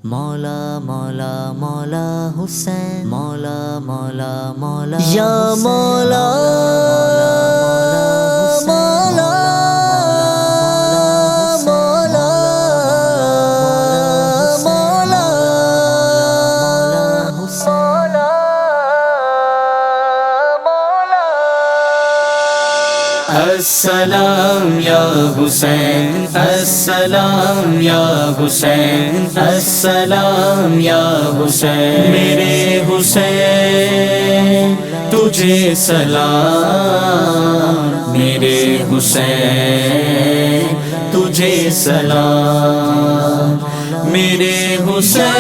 مولا مولا مولا حسین مولا مولا مولا یا مولا مولا مولا مولا السلام یا حسین السلام یا حسین السلام یا حسین میرے حسین تجھے سلام میرے حسین تجھے سلام میرے حسین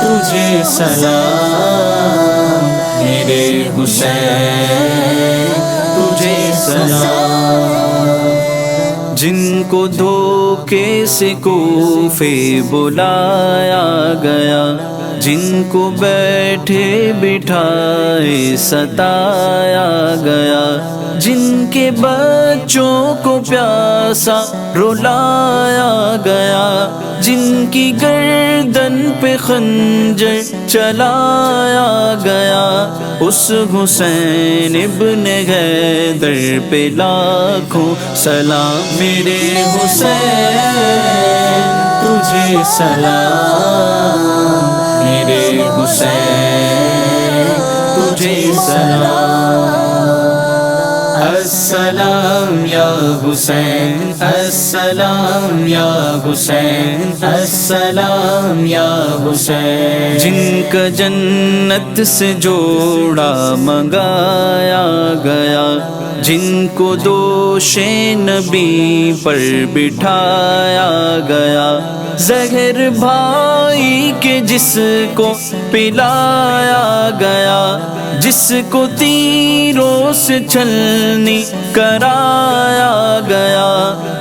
تجھے سلام میرے حسین تجھے سلام جن کو دھوکے سے کوفے بلایا گیا جن کو بیٹھے بٹھائے ستایا گیا جن کے بچوں کو پیاسا رلایا گیا جن کی گردن پہ خنجر چلایا گیا اس حسین ابن حیدر پہ لاکھوں سلام میرے حسین تجھے سلام میرے حسین تجھے سلام السلام یا حسین السلام یا حسین السلام یا حسین جن کا جنت سے جوڑا منگایا گیا جن کو دوش نبی پر بٹھایا گیا زہر بھائی کے جس کو پلایا گیا جس کو تیروں سے چھلنی کرایا گیا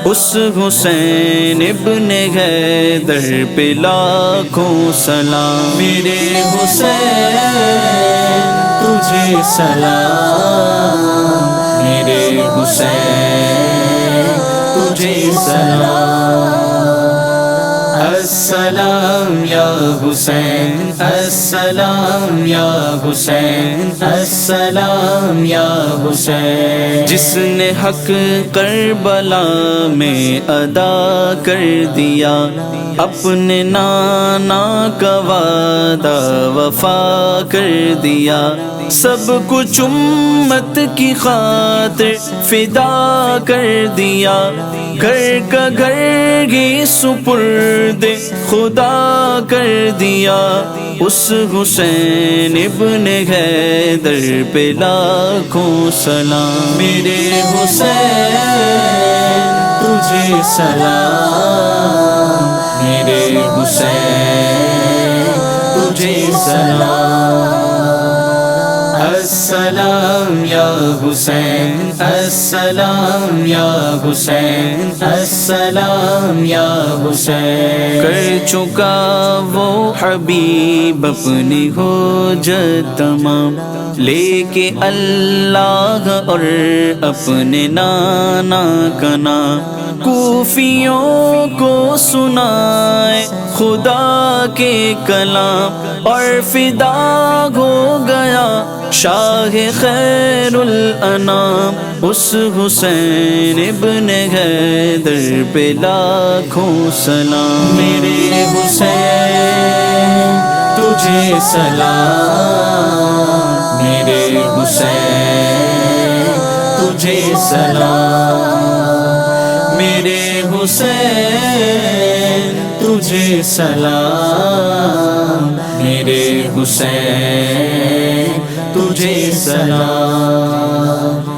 اس حسین ابن حیدر پہ لاکھوں سلام میرے حسین تجھے سلام میرے حسین تجھے سلام السلام یا حسین السلام یا حسین السلام یا حسین جس نے حق کربلا میں ادا کر دیا اپنے نانا کا وعدہ وفا کر دیا سب کچھ امت کی خاطر فدا کر دیا گھر کا گھر ہی سپرد خدا کر دیا اس حسین ابن حیدر پہ لاکھوں سلام میرے حسین تجھے سلام میرے حسین تجھے سلام السلام یا حسین السلام یا حسین السلام یا حسین کر چکا وہ حبیب اپنی حجت تمام لے کے اللہ اور اپنے نانا کا نام کوفیوں کو سنائے خدا کے کلام اور فدا ہو گیا شاہ خیر الانام اس حسین ابن حیدر پہ لاکھوں سلام میرے حسین تجھے سلام میرے حسین تجھے سلام میرے حسین تجھے سلام میرے حسین تجھے سلام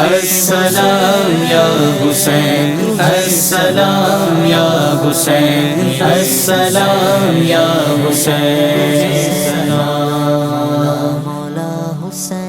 السلام یا حسین السلام یا حسین السلام یا حسین مولا حسین